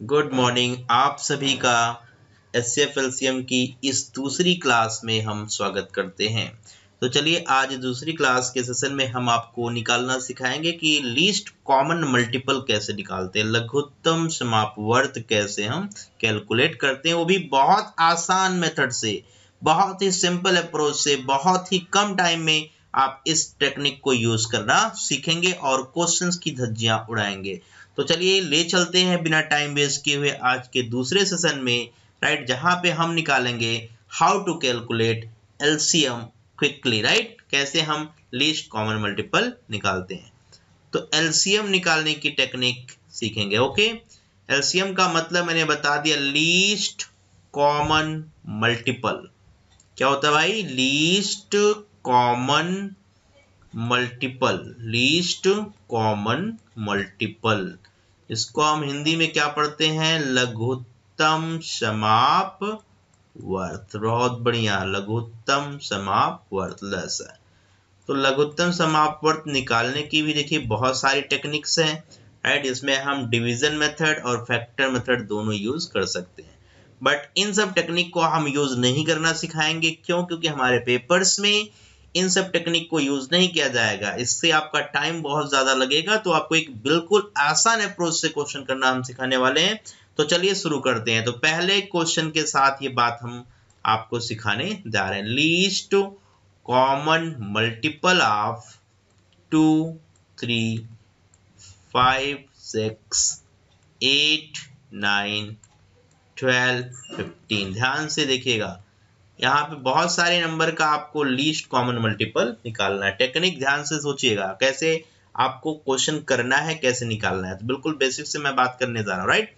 Good morning. आप सभी का एचसीएफ एलसीएम की इस दूसरी क्लास में हम स्वागत करते हैं। तो चलिए आज दूसरी क्लास के सेशन में हम आपको निकालना सिखाएंगे कि लीस्ट कॉमन मल्टीपल कैसे निकालते हैं, लघुत्तम समापवर्त कैसे हम कैलकुलेट करते हैं, वो भी बहुत आसान मेथड से, बहुत ही सिंपल अप्रोच से, बहुत ही कम टाइम में आप इस टेक्निक को यूज करना सीखेंगे और क्वेश्चंस की धज्जियां उड़ाएंगे। तो चलिए ले चलते हैं बिना टाइम वेस्ट किए हुए आज के दूसरे सेशन में, राइट, जहां पे हम निकालेंगे how to calculate LCM quickly, right, कैसे हम लीस्ट कॉमन मल्टीपल निकालते हैं। तो एलसीएम निकालने की टेक्निक सीखेंगे। ओके, एलसीएम का मतलब मैंने बता दिया, लीस्ट कॉमन मल्टीपल। क्या होता है भाई? Least common multiple, least common multiple. इसको हम हिंदी में क्या पढ़ते हैं? लघुत्तम समापवर्त। बहुत बढ़िया, लघुत्तम समापवर्त। तो लघुत्तम समापवर्त निकालने की भी देखिए बहुत सारी टेक्निक्स हैं, राइट। इसमें हम डिवीजन मेथड और फैक्टर मेथड दोनों यूज कर सकते हैं, बट इन सब टेक्निक को हम यूज नहीं करना सिखाएंगे। क्यों? क्योंकि हमारे पेपर्स में इन सब टेक्निक को यूज नहीं किया जाएगा, इससे आपका टाइम बहुत ज्यादा लगेगा। तो आपको एक बिल्कुल आसान अप्रोच से क्वेश्चन करना हम सिखाने वाले हैं। तो चलिए शुरू करते हैं। तो पहले क्वेश्चन के साथ ये बात हम आपको सिखाने जा रहे हैं। Least common multiple of 2, 3, 5, 6, 8, 9, 12, 15। ध्यान से देखिएगा, यहाँ पे बहुत सारे नंबर का आपको लीस्ट कॉमन मल्टीपल निकालना है। टेक्निक ध्यान से सोचिएगा, कैसे आपको क्वेश्चन करना है, कैसे निकालना है। तो बिल्कुल बेसिक से मैं बात करने जा रहा हूँ, राइट।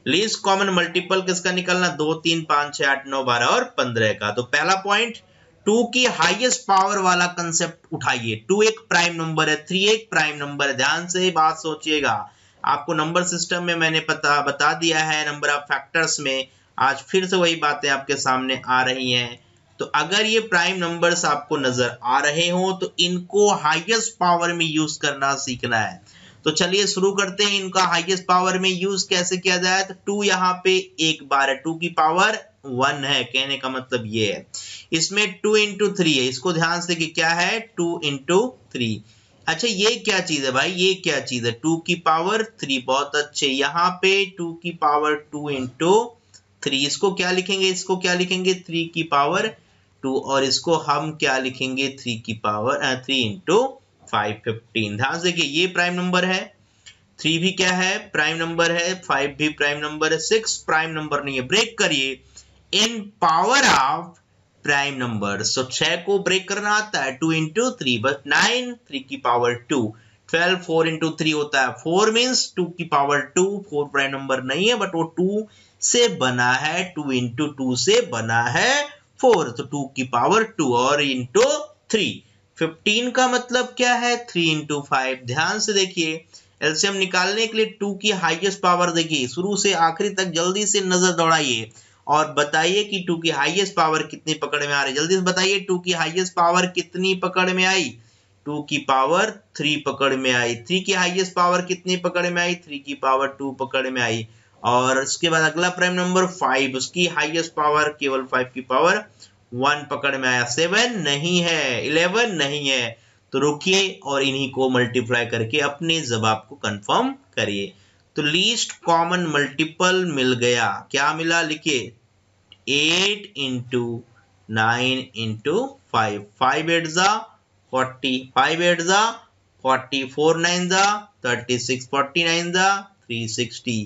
लीस्ट कॉमन मल्टीपल किसका निकालना? 2, 3, 5, 6, 8, 9, 12 और 15 का। तो पहला पॉइंट, 2 की हाईएस्ट पावर वाला कंसेप्ट उठाइए। 2 एक प्राइम नंबर है, 3 एक प्राइम नंबर है। ध्यान से बात सोचिएगा, आपको नंबर सिस्टम में मैंने बता दिया है, नंबर ऑफ फैक्टर्स में। आज फिर से वही बातें आपके सामने आ रही हैं। तो अगर ये प्राइम नंबर्स आपको नजर आ रहे हो तो इनको हाईएस्ट पावर में यूज करना सीखना है। तो चलिए शुरू करते हैं। इनका हाईएस्ट पावर में यूज कैसे किया जाए? तो 2 यहाँ पे एक बार है, 2 की पावर 1 है, कहने का मतलब ये है। इसमें 2 into 3 है, इसको ध्यान से कि क्या है? 2 into 3। अच्छा, ये क्या चीज है भाई? ये क्या चीज है? 2 की पावर 3। बहुत अच्छे, यहाँ पे 2 की पावर 2 into 3। इसको क्या लिखेंगे? इसको क्या लिखेंगे? 3 की पावर 2। और इसको हम क्या लिखेंगे? 3 की पावर 3 into 5, 15। ध्यान से कि ये प्राइम नंबर है, 3 भी क्या है? प्राइम नंबर है, 5 भी प्राइम नंबर है, 6 प्राइम नंबर नहीं है। ब्रेक करिए, इन पावर ऑफ प्राइम नंबर। सो 6 को ब्रेक करना आता है, 2 into 3, बस 9, 3 की पावर 2। 12, 4 into 3 होता है 4, मीन्स 2 की पावर 2। 4 प्राइम नंबर नहीं है, बट वो 2 से बना है, 2 into 2 से बना है 4। तो 2 की पावर 2 और into 3। 15 का मतलब क्या है? 3 into 5। ध्यान से देखिए, एलसीएम निकालने के लिए 2 की हाईएस्ट पावर देखिए, शुरू से आखिरी तक जल्दी से नजर दौड़ाइए और बताइए कि 2 की हाईएस्ट पावर कितनी पकड़ में आ रही है। जल्दी से बताइए, 2 की हाईएस्ट पावर कितनी पकड़ में आई? 2 की पावर 3 पकड़ में आई। 3 की हाईएस्ट पावर कितनी पकड़ में आई? 3 की पावर 2 पकड़ में आई। और उसके बाद अगला प्राइम नंबर 5, उसकी हाईएस्ट पावर केवल 5 की पावर 1 पकड़ में आया। 7 नहीं है, 11 नहीं है। तो रुकिए और इन्हीं को मल्टीप्लाई करके अपने जवाब को कंफर्म करिए। तो लीस्ट कॉमन मल्टीपल मिल गया। क्या मिला? लिखिए, 8 into 9 into 5। 5 8 जा 40, 5 8 जा 40, 4 9 जा 36, 49 जा 360।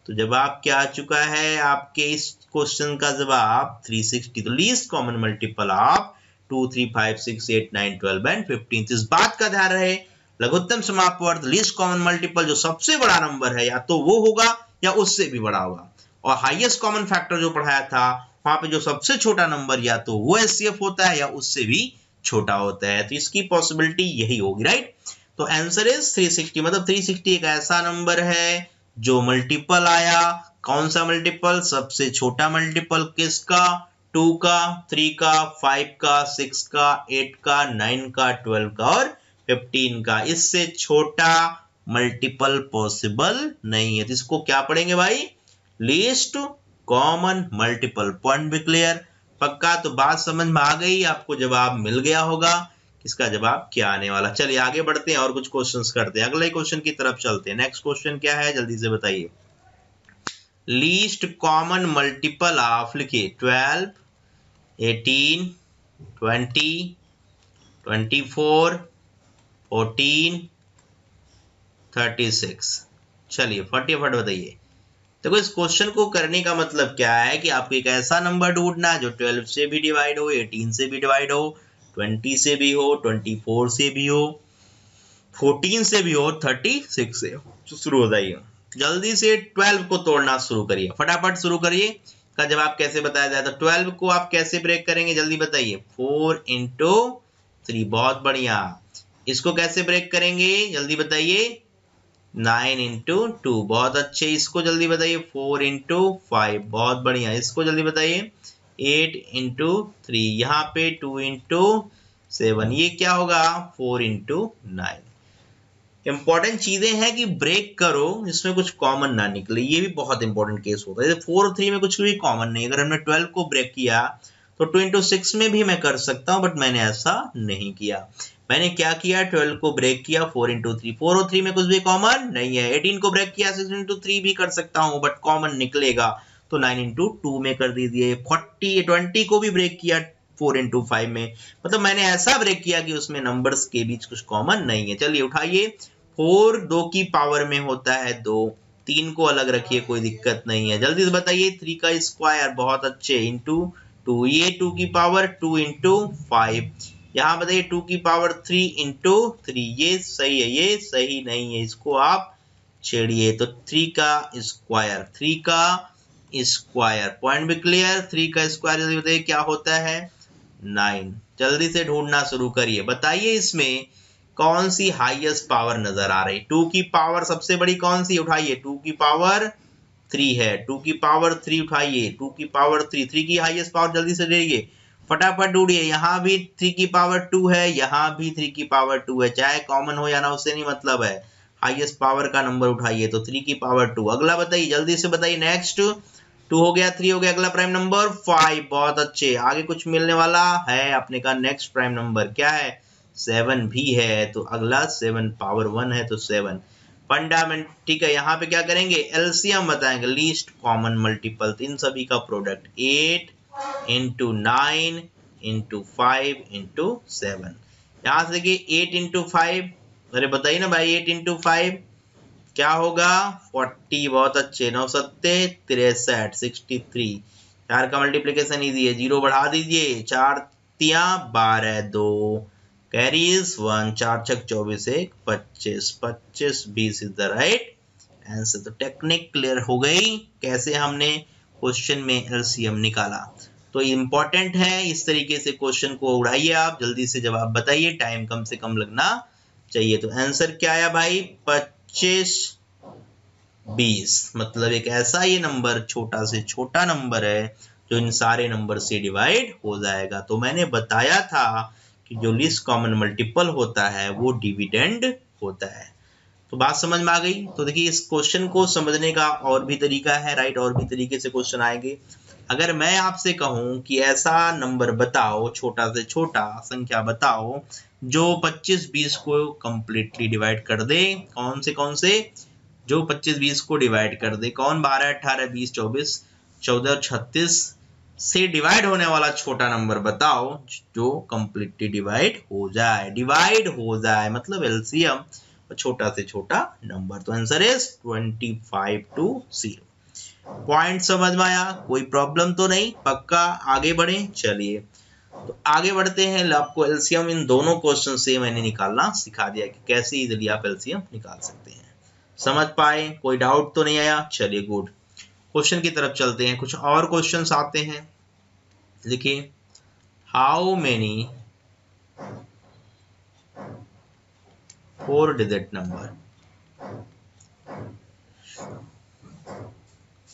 तो जवाब क्या आ चुका है आपके इस क्वेश्चन का? जवाब 360। तो least common multiple of 2, 3, 5, 6, 8, 9, 12 and 15। तो इस बात का ध्यान रहे, लघुत्तम समापवर्त लीस्ट कॉमन मल्टीपल जो सबसे बड़ा नंबर है, या तो वो होगा या उससे भी बड़ा होगा। और हाईएस्ट कॉमन फैक्टर जो पढ़ाया था, वहां पे जो सबसे छोटा नंबर या तो वो एचसीएफ होता है या उससे भी छोटा होता है। तो इसकी पॉसिबिलिटी यही होगी, राइट। तो आंसर इज 360। मतलब 360 एक ऐसा नंबर है जो मल्टीपल आया। कौन सा मल्टीपल? सबसे छोटा मल्टीपल। किसका? 2 का, 3 का, 5 का, 6 का, 8 का, 9 का, 12 का और 15 का। इससे छोटा मल्टीपल पॉसिबल नहीं है। तो इसको क्या पढ़ेंगे भाई? Least common multiple. पॉइंट भी क्लियर, पक्का? तो बात समझ में आ गई, आपको जवाब मिल गया होगा इसका जवाब क्या आने वाला। चलिए आगे बढ़ते हैं और कुछ क्वेश्चंस करते हैं, अगले क्वेश्चन की तरफ चलते हैं। नेक्स्ट क्वेश्चन क्या है जल्दी से बताइए। लीस्ट कॉमन मल्टीपल ऑफ, लिखिए 12, 18, 20, 24, 14, 36। चलिए फटाफट बताइए। देखो इस क्वेश्चन को करने का मतलब क्या है कि आपको एक ऐसा नंबर ढूंढना है जो 12 से भी डिवाइड हो, 18 से भी डिवाइड हो, 20 से भी हो, 24 से भी हो, 14 से भी हो, 36 से हो। तो शुरू हो जाइए, जल्दी से 12 को तोड़ना शुरू करिए, फटाफट शुरू करिए। का जवाब कैसे बताया जाए, तो 12 को आप कैसे ब्रेक करेंगे जल्दी बताइए। 4 इंटू 3, बहुत बढ़िया। इसको कैसे ब्रेक करेंगे जल्दी बताइए। 9 इंटू 2, बहुत अच्छे। इसको जल्दी बताइए। 4 इंटू 5, बहुत बढ़िया। इसको जल्दी बताइए। 8 इंटू 3, यहाँ पे 2 इंटू 7, ये क्या होगा 4 इंटू 9। इंपॉर्टेंट चीजें हैं कि ब्रेक करो जिसमें कुछ कॉमन ना निकले, ये भी बहुत इंपॉर्टेंट केस होता है। 4 और 3 में कुछ भी कॉमन नहीं, अगर हमने 12 को ब्रेक किया तो 2 इंटू 6 में भी मैं कर सकता हूँ, बट मैंने ऐसा नहीं किया। मैंने क्या किया, 12 को ब्रेक किया 4 इंटू 3, 4 और 3 में कुछ भी कॉमन नहीं है। 18 को ब्रेक किया 6 इंटू 3 भी कर सकता हूँ, बट कॉमन निकलेगा, तो 9 इंटू 2 में कर दीजिए। 20 को भी ब्रेक किया 4 इंटू 5 में, मतलब मैंने ऐसा ब्रेक किया कि उसमें नंबर्स के बीच कुछ कॉमन नहीं है। चलिए उठाइए। 4 2 की पावर में होता है 2, 3 को अलग रखिए, कोई दिक्कत नहीं है। जल्दी से बताइए। 3 का स्क्वायर, बहुत अच्छे, इंटू 2, ये 2 की पावर 2 इंटू 5। यहाँ बताइए 2 की पावर 3 इंटू 3, ये सही है, ये सही नहीं है, इसको आप छेड़िए। तो 3 का स्क्वायर, 3 का स्क्वायर, पॉइंट भी क्लियर। 3 का स्क्वायर जल्दी बताइए क्या होता है 9। जल्दी से ढूंढना शुरू करिए, बताइए इसमें कौन सी हाईएस्ट पावर नजर आ रही। 2 की पावर सबसे बड़ी कौन सी, उठाइए। 2 की पावर 3 है, 2 की पावर 3 उठाइए। 2 की पावर 3 की हाईएस्ट पावर, जल्दी से ढूंढिए, फटाफट ढूंढिए। यहाँ भी 3 की पावर 2 है, यहाँ भी 3 की पावर 2 है, चाहे कॉमन हो या ना उससे नहीं मतलब है, हाईएस्ट पावर का नंबर उठाइए। तो 3 की पावर 2, अगला बताइए, जल्दी से बताइए। नेक्स्ट 2 हो गया, 3 हो गया, अगला प्राइम नंबर 5, बहुत अच्छे। आगे कुछ मिलने वाला है अपने का, नेक्स्ट प्राइम नंबर क्या है 7 भी है, तो अगला 7 पावर 1 है, तो 7 फंडामेंट। ठीक है, यहाँ पे क्या करेंगे, एलसीएम बताएंगे, लीस्ट कॉमन मल्टीपल, इन सभी का प्रोडक्ट। 8 into 9 into 5 into 7। यहाँ से देखिए 8 इंटू 5, अरे बताइए ना भाई, 8 इंटू 5 क्या होगा 40, बहुत अच्छे। 9 सत्ते 63, 63। 4 का मल्टीप्लीकेशन इजी है, 0 बढ़ा दीजिए, 4 तिया 12, 2 कैरीज 1, 4 छक 24, 1 25, 25 20 इज द राइट आंसर। तो टेक्निक क्लियर हो गई कैसे हमने क्वेश्चन में एलसीएम निकाला। तो इंपॉर्टेंट है, इस तरीके से क्वेश्चन को उड़ाइए आप, जल्दी से जवाब बताइए, टाइम कम से कम लगना चाहिए। तो आंसर क्या आया भाई 25 20, मतलब एक ऐसा ये नंबर छोटा से छोटा नंबर है जो इन सारे नंबर से डिवाइड हो जाएगा। तो मैंने बताया था कि जो लीस्ट कॉमन मल्टीपल होता है वो डिविडेंड होता है। तो बात समझ में आ गई। तो देखिए इस क्वेश्चन को समझने का और भी तरीका है, राइट, और भी तरीके से क्वेश्चन आएंगे। अगर मैं आपसे कहूं कि ऐसा नंबर बताओ, छोटा से छोटा संख्या बताओ जो 25-20 को कंप्लीटली डिवाइड कर दे, कौन से जो 25-20 को डिवाइड कर दे, कौन 12 18 20 24 14 और 36 से डिवाइड होने वाला छोटा नंबर बताओ जो कंप्लीटली डिवाइड हो जाए मतलब एलसीएम, छोटा से छोटा नंबर। तो आंसर इज 25 to 0। पॉइंट समझ में आया, कोई प्रॉब्लम तो नहीं, पक्का आगे बढ़े। चलिए तो आगे बढ़ते हैं, आपको एलसीएम इन दोनों क्वेश्चन से मैंने निकालना सिखा दिया कि कैसे इजीली आप एलसीएम निकाल सकते हैं। समझ पाए, कोई डाउट तो नहीं आया। चलिए गुड, क्वेश्चन की तरफ चलते हैं, कुछ और क्वेश्चंस आते हैं। देखिए how many 4 digit number,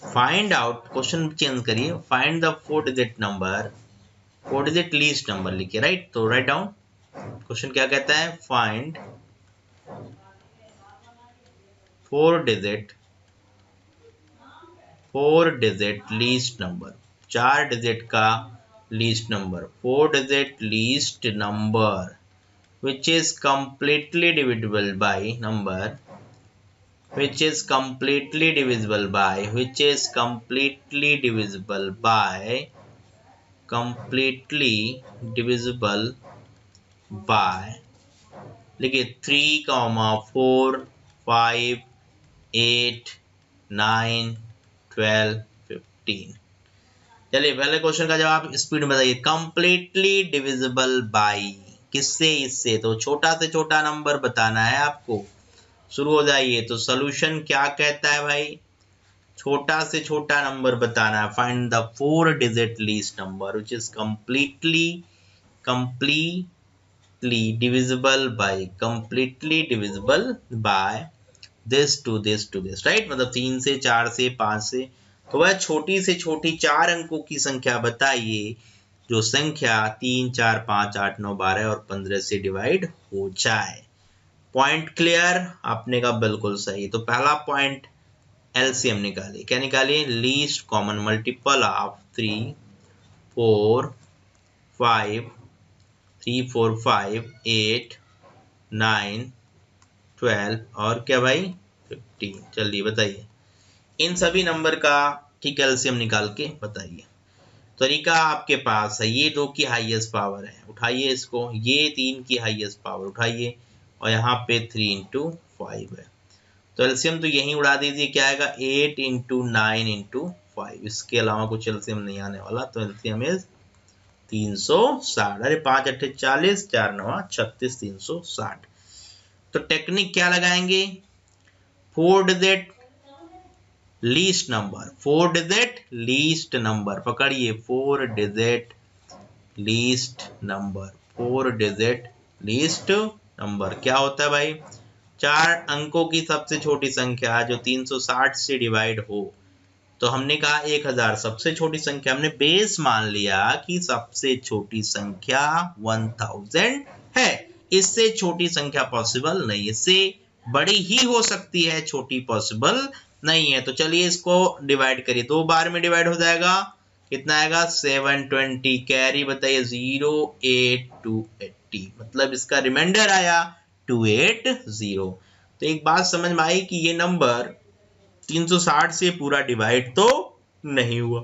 find out, question change करिए, find the 4 digit number, 4 digit least number लिखिए, राइट। तो राइट डाउन, क्वेश्चन क्या कहता है, find 4 digit 4 digit least number, 4 digit का least number, 4 digit least number which is completely divisible by number which is completely divisible by लिखिए 3, 4, 5, 8, 9, 12, 15। चलिए पहले question का जवाब स्पीड में बताइए। कंप्लीटली डिविजिबल बाई किससे? इससे। तो छोटा से छोटा नंबर बताना है आपको। शुरू हो जाइए। तो सॉल्यूशन क्या कहता है भाई? छोटा से छोटा नंबर बताना है। Find the 4 digit least number which is completely divisible by this to this to this, right? मतलब 3 से 4 से 5 से। तो वह छोटी से छोटी 4 अंकों की संख्या बताइए जो संख्या 3, 4, 5, 8, 9, 12 और 15 से डिवाइड हो जाए। Point clear? आपने कहा बिल्कुल सही। तो पहला पॉइंट एलसीएम निकालिए। क्या निकालिए? लीस्ट कॉमन मल्टीपल ऑफ 3, 4, 5, 8, 9, 12 और क्या भाई 15। चलिए बताइए इन सभी नंबर का ठीक एलसीएम निकाल के बताइए। तरीका आपके पास है। ये 2 की हाईएस्ट पावर है, उठाइए इसको। ये 3 की हाईएस्ट पावर उठाइए और यहाँ पे 3 इंटू 5 है। तो एलसीएम तो यहीं उड़ा दीजिए। क्या आएगा? 8 इंटू 9 इंटू 5। इसके अलावा कुछ एलसीएम नहीं आने वाला। तो एलसीएम इज 360। अरे 5 8 40, 4 9 36, 360। तो टेक्निक क्या लगाएंगे? 4 digit least number, 4 digit least number पकड़िए। 4 digit least number, 4 digit least number क्या होता है भाई? 4 अंकों की सबसे छोटी संख्या जो 360 से डिवाइड हो। तो हमने कहा 1000 सबसे छोटी संख्या। हमने बेस मान लिया कि सबसे छोटी संख्या 1000 है। इससे छोटी संख्या पॉसिबल नहीं, इससे बड़ी ही हो सकती है, छोटी पॉसिबल नहीं है। तो चलिए इसको डिवाइड करिए। 2 बार में डिवाइड हो जाएगा। कितना आएगा? 720। कैरी बताइए 0, 8, 280। मतलब इसका रिमाइंडर आया 280। तो एक बात समझ में आई कि ये नंबर 360 से पूरा डिवाइड तो नहीं हुआ।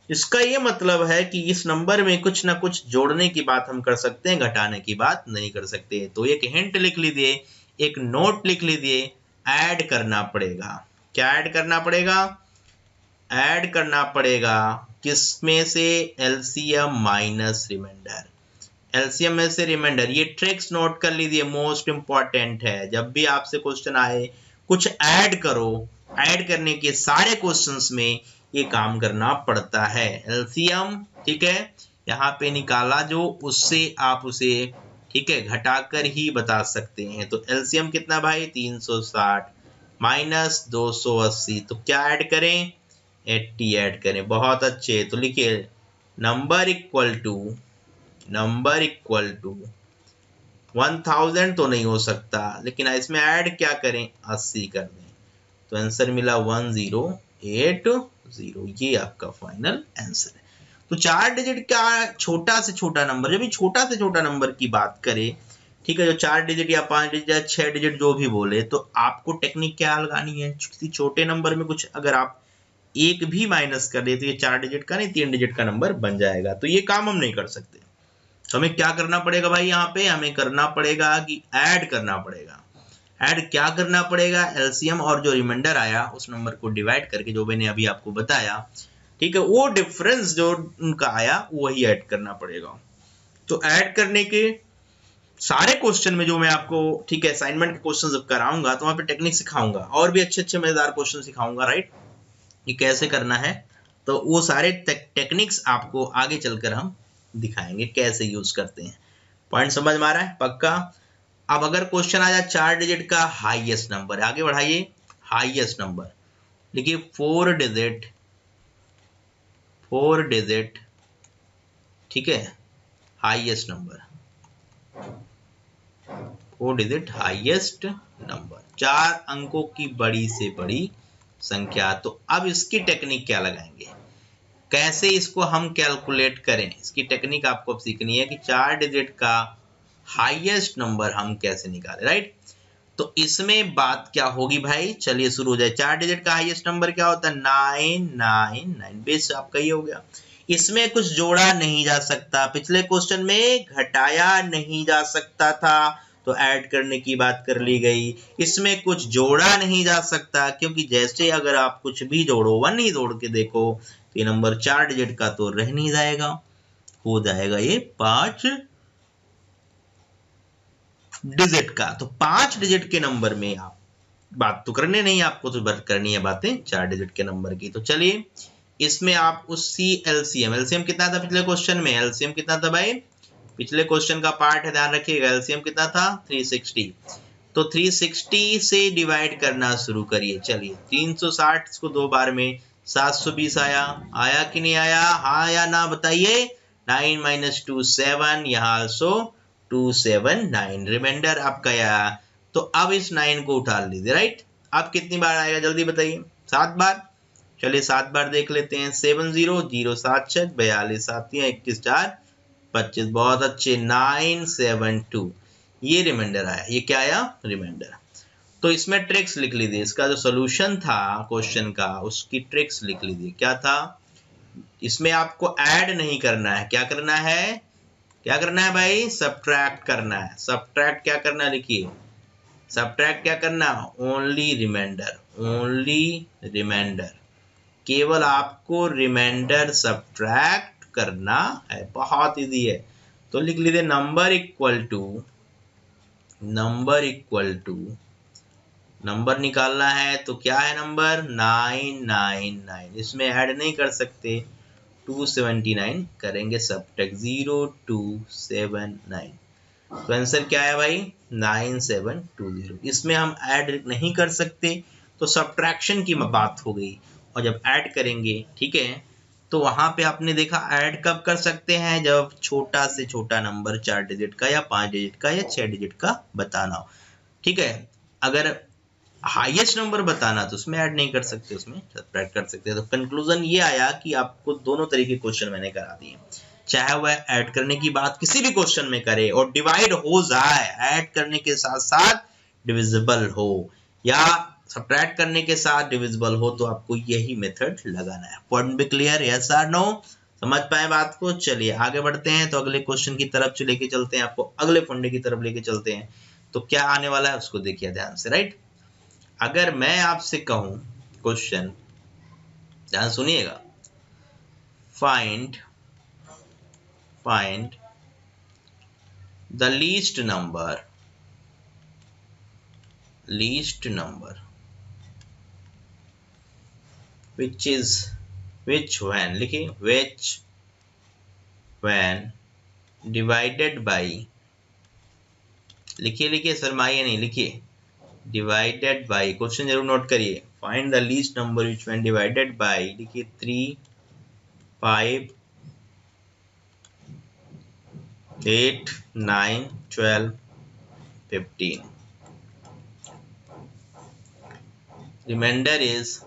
इसका ये मतलब है कि इस नंबर में कुछ ना कुछ जोड़ने की बात हम कर सकते हैं, घटाने की बात नहीं कर सकते। तो एक हिंट लिख लीजिए, एक नोट लिख लीजिए, ऐड करना पड़ेगा। क्या ऐड करना पड़ेगा? ऐड करना पड़ेगा किसमें से? LCM minus remainder. एलसीएम में से रिमाइंडर। ये ट्रिक्स नोट कर लीजिए, मोस्ट इंपॉर्टेंट है। जब भी आपसे क्वेश्चन आए कुछ ऐड करो, ऐड करने के सारे क्वेश्चंस में ये काम करना पड़ता है। एलसीएम ठीक है, यहाँ पे निकाला जो, उससे आप उसे ठीक है घटाकर ही बता सकते हैं। तो एलसीएम कितना भाई? 360 माइनस 280। तो क्या ऐड करें? 80 ऐड करें। बहुत अच्छे। तो लिखिए नंबर इक्वल टू 1000 तो नहीं हो सकता, लेकिन इसमें ऐड क्या करें? 80 कर दें। तो आंसर मिला 1080। ये आपका फाइनल आंसर है। तो 4 डिजिट का छोटा से छोटा नंबर, जब भी छोटा से छोटा नंबर की बात करें ठीक है, जो 4 डिजिट या 5 डिजिट या 6 डिजिट जो भी बोले, तो आपको टेक्निक क्या लगानी है? किसी छोटे नंबर में कुछ अगर आप एक भी माइनस कर दे तो ये 4 डिजिट का नहीं 3 डिजिट का नंबर बन जाएगा। तो ये काम हम नहीं कर सकते। तो हमें क्या करना पड़ेगा भाई? यहाँ पे हमें करना पड़ेगा कि ऐड करना पड़ेगा। ऐड क्या करना पड़ेगा? एलसीएम और जो रिमाइंडर आया उस नंबर को डिवाइड करके, जो मैंने अभी आपको बताया ठीक है, वो डिफरेंस जो उनका आया वही ऐड करना पड़ेगा। तो ऐड करने के सारे क्वेश्चन में जो मैं आपको ठीक है असाइनमेंट के क्वेश्चन जब कराऊंगा तो वहां पे टेक्निक सिखाऊंगा और भी अच्छे अच्छे मजेदार क्वेश्चन सिखाऊंगा, राइट? ये कैसे करना है, तो वो सारे टेक्निक्स आपको आगे चलकर हम दिखाएंगे कैसे यूज करते हैं। पॉइंट समझ में आ रहा है? पक्का। अब अगर क्वेश्चन आ जाए 4 डिजिट का हाईएस्ट नंबर, आगे बढ़ाइए। हाईएस्ट नंबर देखिए 4 डिजिट ठीक है, highest number, 4 digit highest number, 4 अंकों की बड़ी से बड़ी संख्या। तो अब इसकी टेक्निक क्या लगाएंगे, कैसे इसको हम कैलकुलेट करें, इसकी टेक्निक आपको अब सीखनी है कि 4 डिजिट का हाईएस्ट नंबर हम कैसे निकालें, राइट। तो इसमें बात क्या होगी भाई, चलिए शुरू हो जाए। 4 डिजिट का हाईएस्ट नंबर क्या होता है, 999, बेस आपका ये हो गया। इसमें कुछ जोड़ा नहीं जा सकता, पिछले क्वेश्चन में घटाया नहीं जा सकता था तो ऐड करने की बात कर ली गई। इसमें कुछ जोड़ा नहीं जा सकता क्योंकि जैसे अगर आप कुछ भी जोड़ो, 1 ही जोड़ के देखो तो ये नंबर 4 डिजिट का तो रह नहीं जाएगा, हो जाएगा ये 5 डिजिट का। तो 5 डिजिट के नंबर में आप बात तो करने नहीं, आपको तो बस करनी है बातें 4 डिजिट के नंबर की। तो चलिए इसमें आप उसी एलसीएम कितना था पिछले क्वेश्चन में, एलसीएम कितना था भाई, पिछले क्वेश्चन का पार्ट है ध्यान रखिएगा, एलसीएम कितना था 360। तो 360 से डिवाइड करना शुरू करिए। चलिए 360 को 2 बार में 720 आया कि नहीं आया, हाँ या ना बताइए। 9 - 2 7, यहाँ आल्सो 279, रिमाइंडर आपका आया। तो अब इस 9 को उठा लीजिए, राइट। अब कितनी बार आएगा जल्दी बताइए, 7 बार। चलिए 7 बार देख लेते हैं। 7 0 0 7 6 42 7 21 4 25, बहुत अच्छे, 972, ये रिमाइंडर आया। ये क्या आया, रिमाइंडर। तो इसमें ट्रिक्स लिख लीजिए, इसका जो सोल्यूशन था क्वेश्चन का उसकी ट्रिक्स लिख लीजिए। क्या था, इसमें आपको ऐड नहीं करना है, क्या करना है, क्या करना है भाई, सब्ट्रैक्ट करना है। सब्ट्रैक्ट क्या करना, लिखिए सब्ट्रैक्ट क्या करना, ओनली रिमाइंडर, ओनली रिमाइंडर, केवल आपको रिमाइंडर सब्ट्रैक्ट करना है, बहुत इजी है। तो लिख लीजिए नंबर इक्वल टू नंबर निकालना है तो क्या है नंबर 999, इसमें ऐड नहीं कर सकते, 279 करेंगे सब्ट्रैक्ट 0279, तो आंसर क्या है भाई 9720। इसमें हम ऐड नहीं कर सकते तो सब्ट्रैक्शन की बात हो गई, और जब ऐड करेंगे, ठीक है, तो वहां पे आपने देखा ऐड कब कर सकते हैं, जब छोटा से छोटा नंबर 4 डिजिट का या 5 डिजिट का या 6 डिजिट का बताना हो, ठीक है। अगर हाईएस्ट नंबर बताना तो उसमें ऐड नहीं कर सकते, उसमें सब्ट्रैक्ट कर सकते हैं। तो कंक्लूजन ये आया कि आपको दोनों तरीके क्वेश्चन मैंने करा दिए, चाहे वह ऐड करने की बात किसी भी क्वेश्चन में करे और डिवाइड हो जाए, ऐड करने के साथ साथ डिविजिबल हो, या सब्ट्रैक्ट करने के साथ डिविजिबल हो, तो आपको यही मेथड लगाना है। पॉइंट भी क्लियर, यस और नो, समझ पाए बात को। चलिए आगे बढ़ते हैं, तो अगले क्वेश्चन की तरफ लेके चलते हैं, आपको अगले फंडे की तरफ लेके चलते हैं। तो क्या आने वाला है उसको देखिए ध्यान से, राइट। अगर मैं आपसे कहूं क्वेश्चन, ध्यान सुनिएगा, find the least number which when divided by, लिखिए शर्माइए नहीं, लिखिए डिवाइडेड बाई, क्वेश्चन जरूर नोट करिए। Find the least number which when divided by, लिखिए 3 5 8 9 12 15, रिमाइंडर इज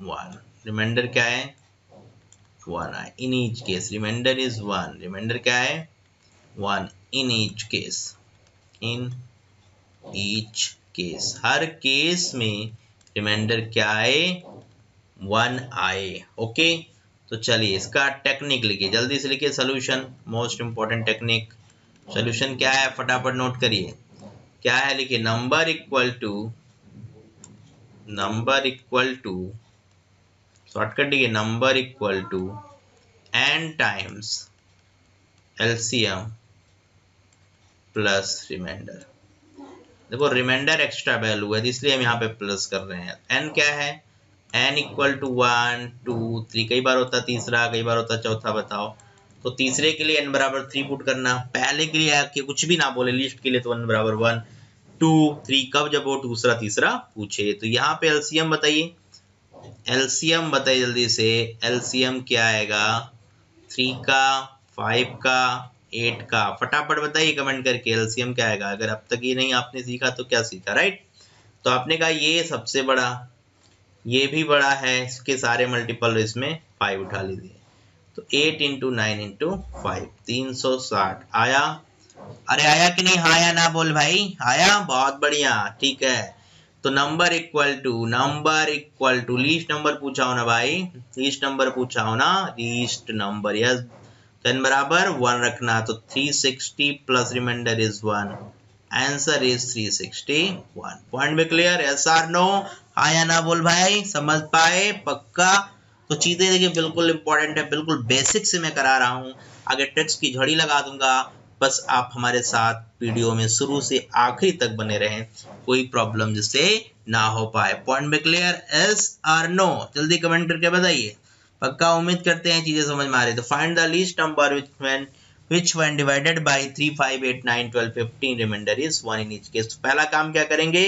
1, रिमाइंडर क्या है 1 है in each case, reminder is 1, reminder क्या है 1 in each case, in each case, हर केस में रिमाइंडर क्या आए 1 आए, ओके। तो चलिए इसका टेक्निक लिखिए, जल्दी से लिखिए, solution most important technique. Solution क्या है फटाफट नोट करिए, क्या है, लिखिए नंबर इक्वल टू शॉर्टकट लिखिए, number equal to n times LCM plus reminder. देखो रिमाइंडर एक्स्ट्रा वैल्यू है इसलिए हम यहाँ पे प्लस कर रहे हैं। n क्या है, n इक्वल टू 1 2 3, कई बार होता तीसरा, कई बार होता चौथा, बताओ। तो तीसरे के लिए n बराबर 3 पुट करना, पहले के लिए आके कुछ भी ना बोले, लिस्ट के लिए तो n बराबर 1 2 3, कब जब वो दूसरा तीसरा पूछे। तो यहाँ पे एलसीएम बताइए, एलसीएम बताइए जल्दी से, एलसीएम क्या आएगा 3 का 5 का 8 का, फटाफट बताइए कमेंट करके एलसीएम क्या आएगा। अगर अब तक ये नहीं आपने सीखा तो क्या सीखा, राइट। तो आपने कहा ये सबसे बड़ा, ये भी बड़ा है, इसके सारे मल्टीपल इसमें 5 उठा लीजिए। तो 8 इंटू 9 इंटू 5 360 आया। अरे आया कि नहीं, हाँ या ना बोल भाई, आया, बहुत बढ़िया, ठीक है। तो number equal to least number पूछा हो ना भाई, लीस्ट नंबर पूछा हो ना, लीस्ट नंबर, यस। टेन बराबर 1 रखना, तो 360 plus reminder is 1, answer is 361। Point में क्लियर, यस आर नो, हाँ या ना बोल भाई, समझ पाए पक्का। तो चीजें देखिए बिल्कुल इंपॉर्टेंट है, बिल्कुल बेसिक से मैं करा रहा हूँ, आगे टेक्स्ट की झड़ी लगा दूंगा, बस आप हमारे साथ वीडियो में शुरू से आखिरी तक बने रहें, कोई प्रॉब्लम जिससे ना हो पाए। पॉइंट में क्लियर, यस और नो, जल्दी कमेंट करके बताइए, पक्का उम्मीद करते हैं चीजें समझ में आ रही। तो find the least number which when divided by 3 5 8 9 12 15 remainder is 1 in each case। तो पहला काम क्या करेंगे,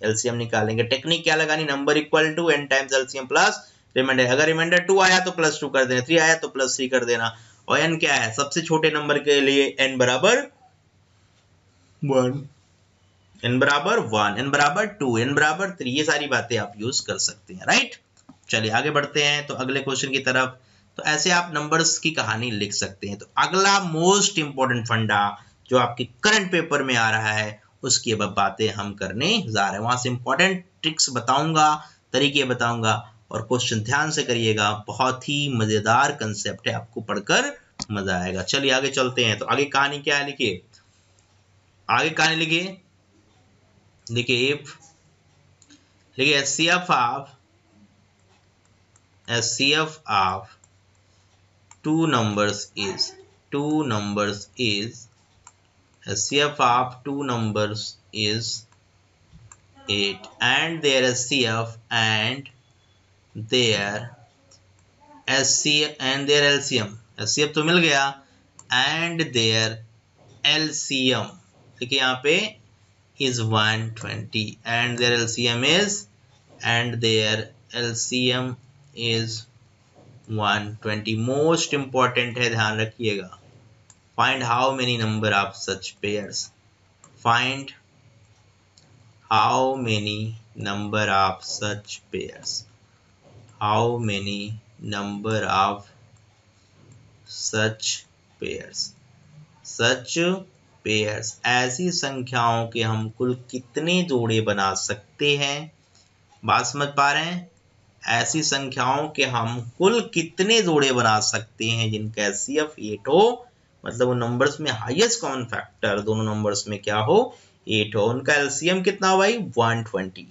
एलसीएम निकालेंगे। टेक्निक क्या लगानी, number equal to n times LCM plus reminder. अगर रिमाइंडर 2 आया तो प्लस 2 कर देना, 3 आया तो प्लस 3 कर देना, और n क्या है, सबसे छोटे नंबर के लिए n बराबर 1, n बराबर 1, n बराबर 2, n बराबर 3, ये सारी बातें आप यूज कर सकते हैं, राइट। चलिए आगे बढ़ते हैं तो अगले क्वेश्चन की तरफ। तो ऐसे आप नंबर्स की कहानी लिख सकते हैं। तो अगला मोस्ट इंपोर्टेंट फंडा जो आपके करंट पेपर में आ रहा है, उसकी अब बातें हम करने जा रहे हैं। वहां से इंपॉर्टेंट ट्रिक्स बताऊंगा, तरीके बताऊंगा, और क्वेश्चन ध्यान से करिएगा, बहुत ही मजेदार कंसेप्ट है, आपको पढ़कर मजा आएगा। चलिए आगे चलते हैं। तो आगे कहानी क्या है, लिखिए, आगे कहानी लिखिए, देखिए इफ, लिखिए SCF of two numbers is SCF of two numbers is 8 and their SCF and their LCM, SCF तो मिल गया, and their LCM, देखिए यहाँ पे is 120 and their LCM is 120। Most important है, ध्यान रखिएगा। Find how many number of such pairs, find how many number of such pairs, how many number of such pairs, ऐसी संख्याओं के हम कुल कितने जोड़े बना सकते हैं। बात समझ पा रहे हैं, ऐसी संख्याओं के हम कुल कितने जोड़े बना सकते हैं जिनका एचसीएफ 8 हो, मतलब वो नंबर्स में हाईएस्ट कॉमन फैक्टर दोनों नंबर्स में क्या हो, 8 हो, उनका एलसीएम कितना हो भाई, 120।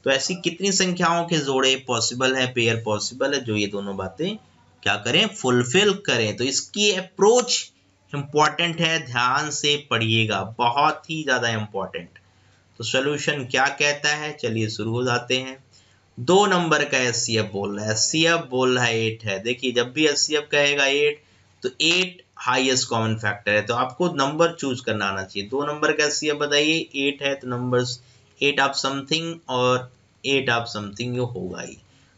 तो ऐसी कितनी संख्याओं के जोड़े पॉसिबल है, पेयर पॉसिबल है, जो ये दोनों बातें क्या करें, फुलफिल करें। तो इसकी अप्रोच इंपॉर्टेंट है, ध्यान से पढ़िएगा, बहुत ही ज्यादा इंपॉर्टेंट। तो सोल्यूशन क्या कहता है, चलिए शुरू हो जाते हैं। दो नंबर का एचसीएफ बोल रहा है, एचसीएफ बोल रहा है 8 है। देखिए जब भी एचसीएफ कहेगा 8, तो 8 हाईएस्ट कॉमन फैक्टर है, तो आपको नंबर चूज करना आना चाहिए। दो नंबर का एचसीएफ बताइए, 8 है, तो नंबर्स 8 ऑफ समथिंग और 8 ऑफ समथिंग ये होगा ही।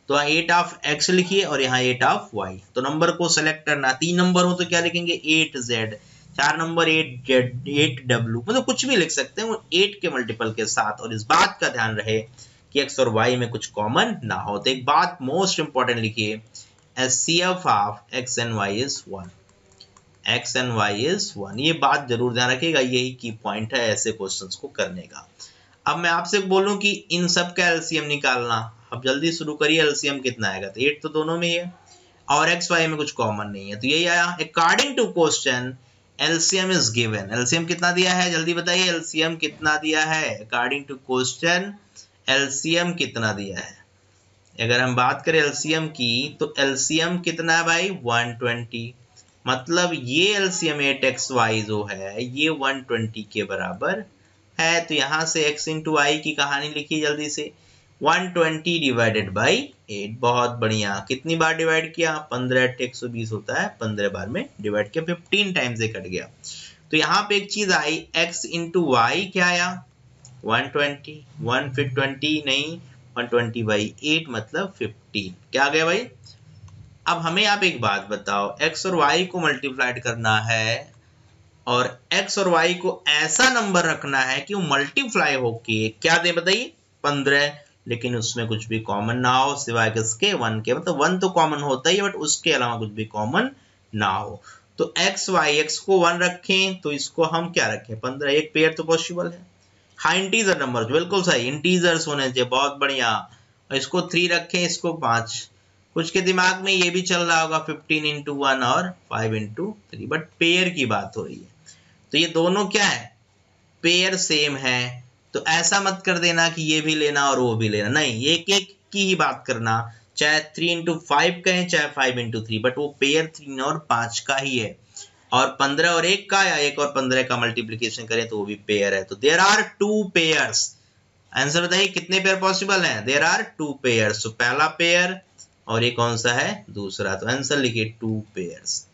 तो 8 ऑफ x लिखिए और यहाँ 8 ऑफ y। तो नंबर को सेलेक्ट करना, 3 नंबर हो तो क्या लिखेंगे, 8z, 4 नंबर 8z, 8w, मतलब कुछ भी लिख सकते हैं, वो 8 के मल्टीपल के साथ। और इस बात का ध्यान रहे कि x और y में कुछ कॉमन ना हो। तो एक बात मोस्ट इंपॉर्टेंट लिखिए, HCF of x and y is 1, x and y is 1, ये बात जरूर ध्यान रखिएगा, यही की पॉइंट है ऐसे क्वेश्चंस को करने का। अब मैं आपसे बोलूं कि इन सब का एलसीएम निकालना, अब जल्दी शुरू करिए, एलसीएम कितना आएगा, तो 8 तो दोनों में ही है और एक्स वाई में कुछ कॉमन नहीं है, तो यही आया। According to question LCM is given, LCM कितना दिया है, जल्दी बताइए, एलसीएम कितना दिया है, अकॉर्डिंग टू क्वेश्चन एलसीएम कितना दिया है। अगर हम बात करें एलसीएम की, तो एलसीएम कितना है भाई, 120, मतलब ये एलसीएम 8xy जो है ये 120 के बराबर है। तो यहां से x इंटू आई की कहानी लिखिए जल्दी से, 120 डिवाइडेड बाई 8, बहुत बढ़िया। कितनी बार डिवाइड किया, 15, 120 होता है, 15 बार में डिवाइड किया, 15 टाइम से कट गया। तो यहाँ पे एक चीज आई, x इंटू वाई क्या आया, 120, 120 नहीं, 120 बाई 8 मतलब 15, क्या आ गया भाई। अब हमें आप एक बात बताओ, x और y को मल्टीप्लाइड करना है और x और y को ऐसा नंबर रखना है कि वो मल्टीप्लाई होके क्या दे, बताइए, 15, लेकिन उसमें कुछ भी कॉमन ना हो सिवाय किसके 1 के, मतलब 1 तो कॉमन होता ही है बट उसके अलावा कुछ भी कॉमन ना हो। तो एक्स वाई, एक्स को 1 रखें तो इसको हम क्या रखें 15, एक पेयर तो पॉसिबल है। हाँ इंटीजर नंबर, बिल्कुल सही, इंटीजर्स होने चाहिए, बहुत बढ़िया। और इसको 3 रखें, इसको 5। कुछ के दिमाग में ये भी चल रहा होगा 15 इंटू 1 और 5 इंटू 3, बट पेयर की बात हो रही है। तो ये दोनों क्या है, पेयर सेम है। तो ऐसा मत कर देना कि ये भी लेना और वो भी लेना, नहीं, एक एक की ही बात करना, चाहे 3 इंटू 5 कहें चाहे 5 इंटू 3, बट वो पेयर 3 और 5 का ही है। और 15 और 1 का या 1 और 15 का मल्टीप्लीकेशन करें तो वो भी पेयर है। तो देयर आर 2 पेयर्स। आंसर बताइए कितने पेयर पॉसिबल हैं, देयर आर 2 पेयर्स। तो पहला पेयर और ये कौन सा है, दूसरा। तो आंसर लिखिए 2 पेयर्स।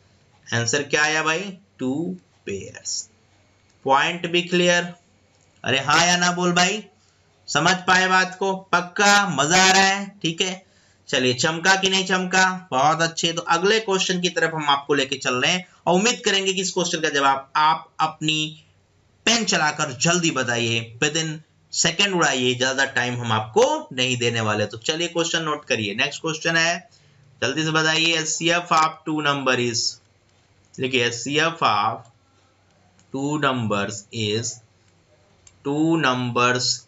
आंसर क्या आया भाई, 2 पेयर्स। पॉइंट भी क्लियर, अरे हाँ या ना बोल भाई, समझ पाए बात को, पक्का मजा आ रहा है, ठीक है। चलिए चमका कि नहीं चमका, बहुत अच्छे। तो अगले क्वेश्चन की तरफ हम आपको लेके चल रहे हैं और उम्मीद करेंगे कि इस क्वेश्चन का जवाब आप अपनी पेन चलाकर जल्दी बताइए, विद इन सेकेंड उड़ाइए, ज्यादा टाइम हम आपको नहीं देने वाले। तो चलिए क्वेश्चन नोट करिए। नेक्स्ट क्वेश्चन है, जल्दी से बताइए, एचसीएफ ऑफ 2 नंबर इज, देखिए HCF of 2 numbers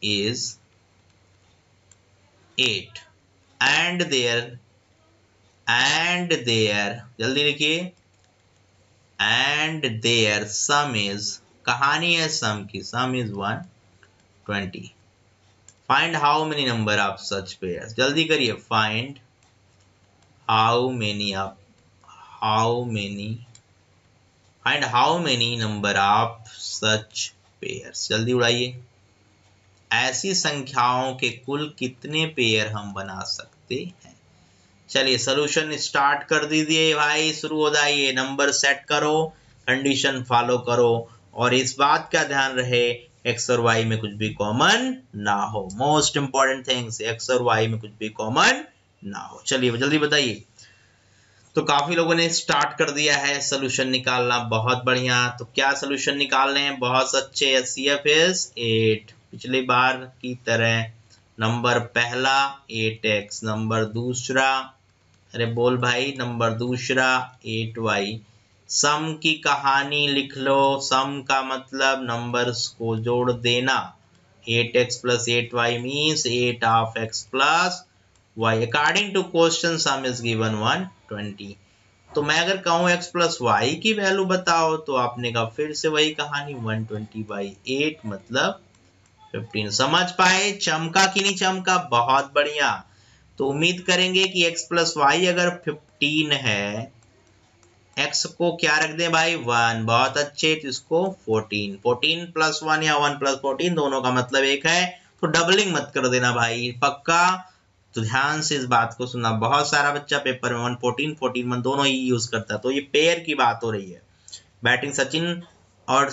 is 8 and their जल्दी लिखिए, and their sum is, कहानी है सम की, sum is 120। find how many number of such pairs, जल्दी करिए, find how many number of such pairs, जल्दी उड़ाइए। ऐसी संख्याओं के कुल कितने पेयर हम बना सकते हैं। चलिए सॉल्यूशन स्टार्ट कर दीजिए भाई, शुरू हो जाइए, नंबर सेट करो, कंडीशन फॉलो करो और इस बात का ध्यान रहे एक्स और वाई में कुछ भी कॉमन ना हो। मोस्ट इंपॉर्टेंट थिंग्स, एक्स और वाई में कुछ भी कॉमन ना हो। चलिए जल्दी बताइए। तो काफी लोगों ने स्टार्ट कर दिया है सोल्यूशन निकालना, बहुत बढ़िया। तो क्या सोल्यूशन निकाल रहे हैं, बहुत अच्छे। एचसीएफ इज 8, पिछली बार की तरह। नंबर पहला 8x, नंबर दूसरा, अरे बोल भाई, नंबर दूसरा 8y। सम की कहानी लिख लो, सम का मतलब नंबर्स को जोड़ देना। 8x plus 8y means 8 of x plus y। According to question sum is given 120। तो मैं अगर कहूँ x प्लस वाई की वैल्यू बताओ तो आपने कहा फिर से वही कहानी, 120/8 मतलब 15। समझ पाए, चमका कि नहीं चमका, बहुत बढ़िया। तो उम्मीद करेंगे कि x प्लस वाई अगर 15 है, x को क्या रख दें भाई 1, बहुत अच्छे। तो इसको 14 प्लस 1 या 1 प्लस 14 दोनों का मतलब एक है, तो डबलिंग मत कर देना भाई, पक्का। तो ध्यान से इस बात को सुनना, बहुत सारा बच्चा पेपर में 114 14 दोनों ही यूज करता है। तो ये पेयर की बात हो रही है। बैटिंग सचिन और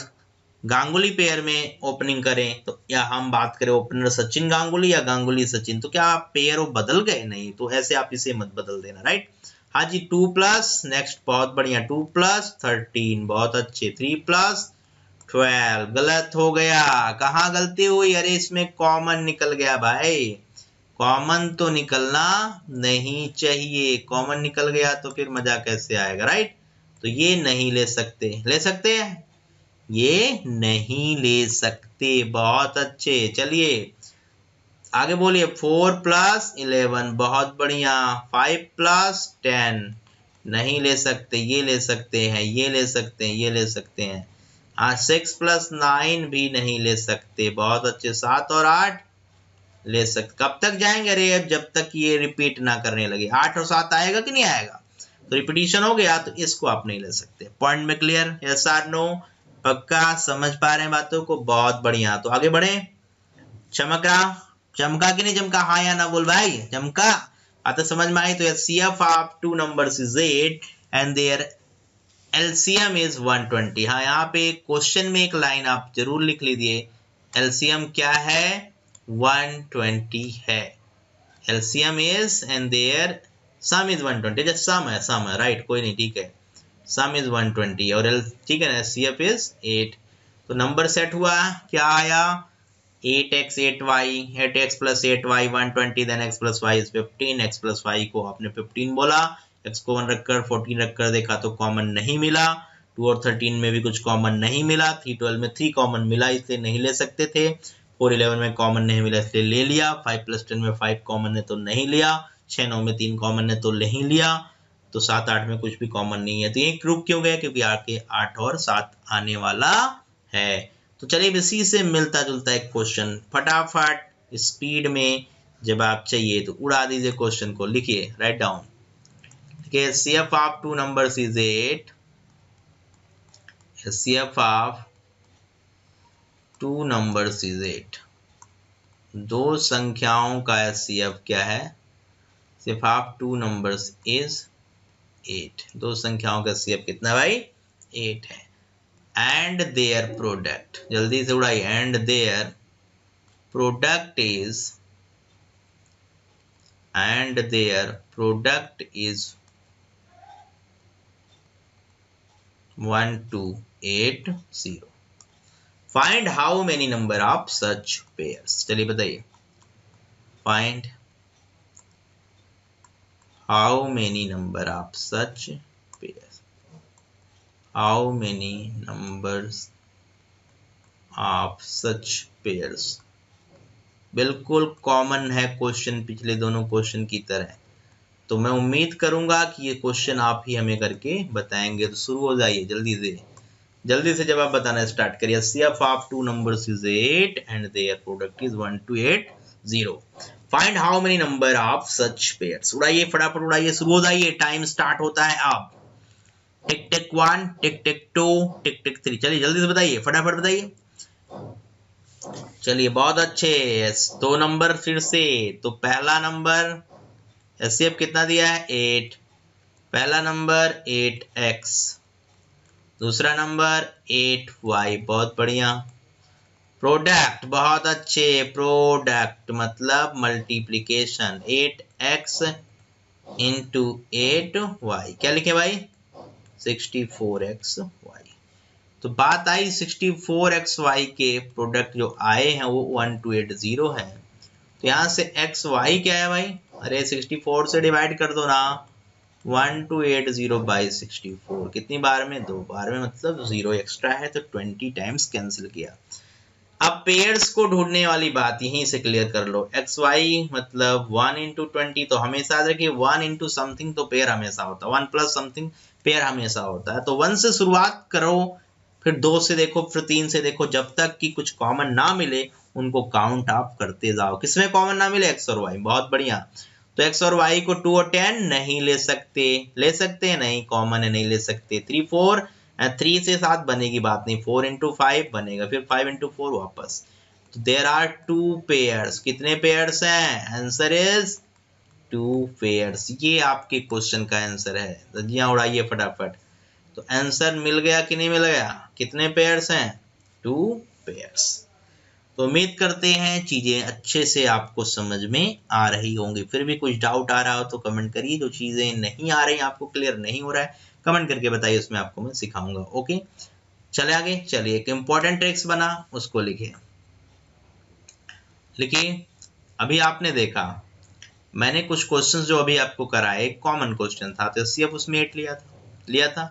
गांगुली पेयर में ओपनिंग करें तो, या हम बात करें ओपनर सचिन गांगुली या गांगुली सचिन, तो क्या पेयर वो बदल गए, नहीं। तो ऐसे आप इसे मत बदल देना, राइट। हाँ जी 2 प्लस, नेक्स्ट बहुत बढ़िया, 2 प्लस 13, बहुत अच्छे। 3 प्लस 12, गलत हो गया, कहाँ गलती हुई, अरे इसमें कॉमन निकल गया भाई। कॉमन तो निकलना नहीं चाहिए, कॉमन निकल गया तो फिर मजा कैसे आएगा, राइट। तो ये नहीं ले सकते, ले सकते हैं, ये नहीं ले सकते, बहुत अच्छे। चलिए आगे बोलिए, 4 प्लस 11, बहुत बढ़िया। 5 प्लस 10, नहीं ले सकते, ये ले सकते हैं, ये ले सकते हैं, ये ले सकते हैं। 6 प्लस 9 भी नहीं ले सकते, बहुत अच्छे। 7 और 8 ले सकते। कब तक जाएंगे, अरे अब जब तक ये रिपीट ना करने लगे। 8 और 7 आएगा कि नहीं आएगा, तो रिपीटिशन हो गया तो इसको आप नहीं ले सकते। पॉइंट में क्लियर, यस और नो, पक्का समझ पा रहे हैं बातों को, बहुत बढ़िया। तो आगे बढ़े, चमक रहा, चमका कि नहीं चमका, हाँ या ना बोल भाई, चमका, बात समझ में आई। तो HCF of 2 numbers is 8 and their LCM is 120। हाँ यहाँ पे क्वेश्चन में एक लाइन आप जरूर लिख लीजिए, एलसीएम क्या है, 120 है। LCM is and their sum is 120, just sum है, राइट, कोई नहीं, ठीक है। सम इज 120 और ठीक है ना, एचसीएफ इज 8। तो नंबर सेट हुआ, क्या आया, 8x 8y 8x plus 8y 120 then x plus y is 15 x plus y को आपने 15 बोला x को 1 रखकर 14 रखकर देखा तो कॉमन नहीं मिला 2 और 13 में भी कुछ कॉमन नहीं मिला 3 12 में 3 कॉमन मिला इसलिए नहीं ले सकते थे 4 11 में कॉमन नहीं मिला इसलिए ले लिया 5 plus 10 में 5 कॉमन है तो नहीं लिया 6 9 में 3 कॉमन है तो नहीं लिया तो 7 8 में कुछ भी कॉमन नहीं है तो ये ग्रुप क्यों गया क्योंकि आगे 8 और 7 आने वाला है। तो चलिए इसी से मिलता जुलता एक क्वेश्चन फटाफट स्पीड में जब आप चाहिए तो उड़ा दीजिए क्वेश्चन को लिखिए राइट डाउन। देखिए CF of 2 numbers is 8 CF of 2 numbers is 8 दो संख्याओं का HCF क्या है CF ऑफ 2 नंबर्स इज 8 दो संख्याओं का HCF कितना भाई 8 है and their product जल्दी से उड़ाइए and their product is 1280 find how many number of such pairs चलिए बताइए find how many number of such pairs how many numbers of such pairs बिल्कुल कॉमन है क्वेश्चन पिछले दोनों क्वेश्चन की तरह तो मैं उम्मीद करूंगा कि ये क्वेश्चन आप ही हमें करके बताएंगे तो शुरू हो जाइए जल्दी से जवाब बताना स्टार्ट करिए CF of 2 numbers is 8 and their product is 1280 find how many number of such pairs उड़ाइए फटाफट उड़ाइए शुरू हो जाइए टाइम स्टार्ट होता है अब टिक टिक 1 टिक टिक 2 टिक टिक 3 चलिए जल्दी से बताइए फटाफट बताइए चलिए बहुत अच्छे दो नंबर फिर से तो पहला नंबर HCF कितना दिया है 8 पहला नंबर 8x दूसरा नंबर 8y बहुत बढ़िया प्रोडक्ट बहुत अच्छे प्रोडक्ट मतलब मल्टीप्लिकेशन 8x इंटू 8y क्या लिखे भाई 64xy तो बात आई 64xy के प्रोडक्ट जो आए हैं वो 1280 है तो यहाँ से xy क्या है भाई अरे 64 से डिवाइड कर दो ना 1280 बाई 64 कितनी बार में 2 बार में मतलब 0 एक्स्ट्रा है तो 20 टाइम्स कैंसिल किया। अब पेयर्स को ढूंढने वाली बात यहीं से क्लियर कर लो xy मतलब 1 इंटू 20 तो हमेशा याद रखिए 1 इंटू समथिंग तो पेयर हमेशा होता है 1 प्लस समथिंग पेयर हमेशा होता है तो 1 से शुरुआत करो फिर 2 से देखो फिर 3 से देखो जब तक कि कुछ कॉमन ना मिले उनको काउंट आप करते जाओ किसमें कॉमन ना मिले x और y बहुत बढ़िया तो x और y को 2 और 10 नहीं ले सकते नहीं कॉमन है नहीं ले सकते 3 4 3 से 7 बनेगी बात नहीं 4 इंटू 5 बनेगा फिर 5 इंटू 4 वापस तो देर आर 2 पेयर्स कितने पेयर्स हैं आंसर इज 2 पेयर्स ये आपके क्वेश्चन का आंसर है धज्जियां उड़ाइए फटाफट तो आंसर मिल गया कि नहीं मिल गया कितने पेयर्स हैं 2 पेयर्स तो उम्मीद करते हैं चीजें अच्छे से आपको समझ में आ रही होंगी फिर भी कुछ डाउट आ रहा हो तो कमेंट करिए जो चीजें नहीं आ रही आपको क्लियर नहीं हो रहा है कमेंट करके बताइए उसमें आपको मैं सिखाऊंगा ओके चले आगे चलिए एक इंपॉर्टेंट ट्रिक्स बना उसको लिखिए अभी आपने देखा मैंने कुछ क्वेश्चंस जो अभी आपको कराए कॉमन क्वेश्चन था तो CF उसमें 8 लिया था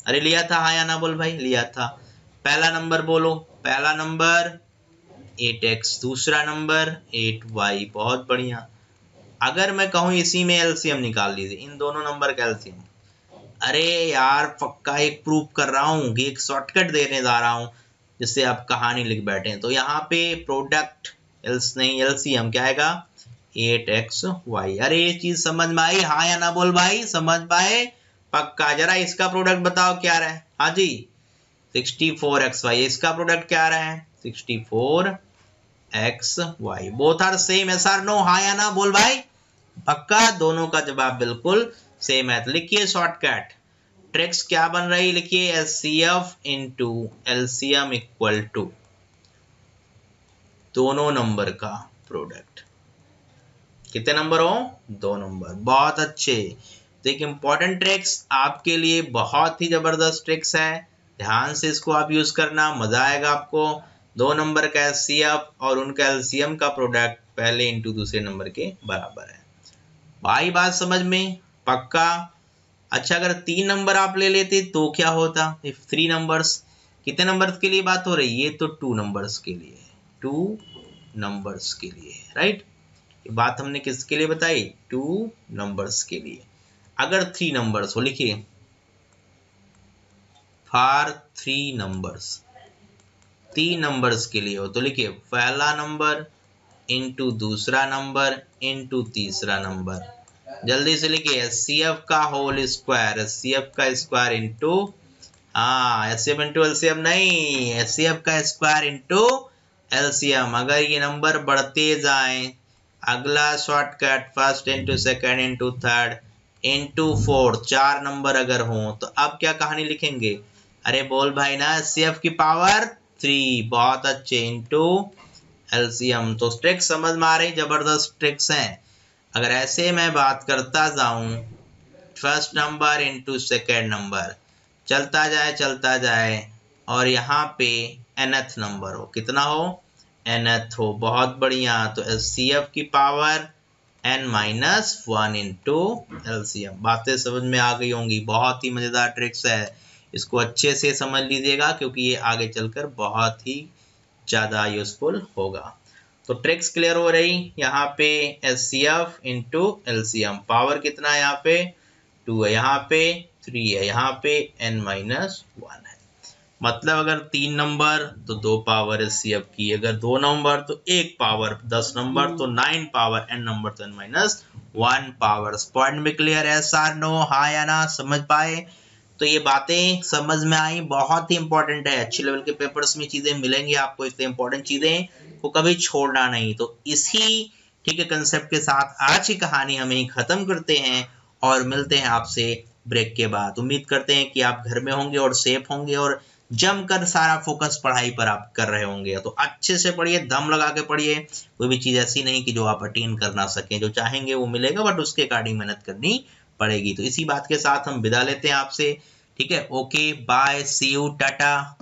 अरे लिया था हाँ या ना बोल भाई लिया था पहला नंबर बोलो पहला नंबर 8x दूसरा नंबर 8y बहुत बढ़िया अगर मैं कहूं इसी में LCM निकाल लीजिए इन दोनों नंबर का LCM अरे यार पक्का एक प्रूफ कर रहा हूं कि एक शॉर्टकट देने जा रहा हूं जिससे आप कहानी लिख बैठे तो यहाँ पे प्रोडक्ट नहीं LCM क्या आएगा 8xy अरे ये चीज समझ में आई हाँ या ना बोल भाई समझ पाए पक्का जरा इसका प्रोडक्ट बताओ क्या रहा है हाँ जी 64xy इसका प्रोडक्ट क्या रहा है 64xy both are same yes or no हाँ या ना बोल भाई पक्का दोनों का जवाब बिल्कुल सेम है लिखिए शॉर्टकट ट्रिक्स क्या बन रही लिखिए HCF into LCM equal to दोनों नंबर का प्रोडक्ट कितने नंबर हो 2 नंबर बहुत अच्छे तो एक इंपॉर्टेंट ट्रिक्स आपके लिए बहुत ही जबरदस्त ट्रिक्स है ध्यान से इसको आप यूज करना मजा आएगा आपको दो नंबर का एचसीएफ और उनका एलसीएम का प्रोडक्ट पहले इंटू दूसरे नंबर के बराबर है। भाई बात समझ में? पक्का? अच्छा, अगर 3 नंबर आप ले लेते तो क्या होता? इफ 3 नंबर्स, कितने नंबर्स के लिए बात हो रही है? ये तो 2 नंबर्स के लिए, 2 नंबर्स के लिए, राइट। ये बात हमने किसके लिए बताई? 2 नंबर्स के लिए। अगर 3 नंबर्स हो, लिखिए फॉर 3 नंबर्स, 3 नंबर्स के लिए हो तो लिखिए पहला नंबर इंटू दूसरा नंबर इंटू तीसरा नंबर। जल्दी से लिखिए एचसीएफ का होल स्क्वायर, एचसीएफ का स्क्वायर इंटू, हाँ एचसीएफ इंटू एलसीएम नहीं, एचसीएफ का स्क्वायर इंटू एलसीएम। अगर ये नंबर बढ़ते जाएं, अगला shortcut first into second into third into fourth, 4 number अगर हो तो अब क्या कहानी लिखेंगे? अरे बोल भाई ना, एचसीएफ की पावर 3, बहुत अच्छे, इंटू एलसीएम। तो ट्रिक्स समझ में आ रही? जबरदस्त ट्रिक्स हैं। अगर ऐसे मैं बात करता जाऊं, first number into second number, चलता जाए और यहाँ पे nth नंबर हो, कितना हो? nth हो, बहुत बढ़िया। तो एचसीएफ की पावर n-1 इंटू एलसीएम। बातें समझ में आ गई होंगी, बहुत ही मजेदार ट्रिक्स है, इसको अच्छे से समझ लीजिएगा क्योंकि ये आगे चलकर बहुत ही ज्यादा यूजफुल होगा। तो ट्रिक्स क्लियर हो रही? यहाँ पे एचसीएफ इंटू एलसीएम, पावर कितना है? यहाँ पे 2 है, यहाँ पे 3 है, यहाँ पे n-1 है। मतलब अगर 3 नंबर तो 2 पावर एचसीएफ की, अगर 2 नंबर तो 1 पावर, 10 नंबर तो 9 पावर, n नंबर तो n-1 पावर। पॉइंट में क्लियर है? सर नो, हाँ या ना? समझ पाए? तो ये बातें समझ में आई, बहुत ही इंपॉर्टेंट है, अच्छे लेवल के पेपर्स में चीजें मिलेंगी आपको, इसलिए इंपॉर्टेंट चीजें को कभी छोड़ना नहीं। तो इसी ठीक है कंसेप्ट के साथ आज की कहानी हम यहीं खत्म करते हैं और मिलते हैं आपसे ब्रेक के बाद। उम्मीद करते हैं कि आप घर में होंगे और सेफ होंगे और जमकर सारा फोकस पढ़ाई पर आप कर रहे होंगे। तो अच्छे से पढ़िए, दम लगा के पढ़िए, कोई भी चीज ऐसी नहीं कि जो आप अटेन कर ना सकें। जो चाहेंगे वो मिलेगा, बट उसके अकॉर्डिंग मेहनत करनी पड़ेगी। तो इसी बात के साथ हम विदा लेते हैं आपसे, ठीक है? Okay bye, see you, Tata.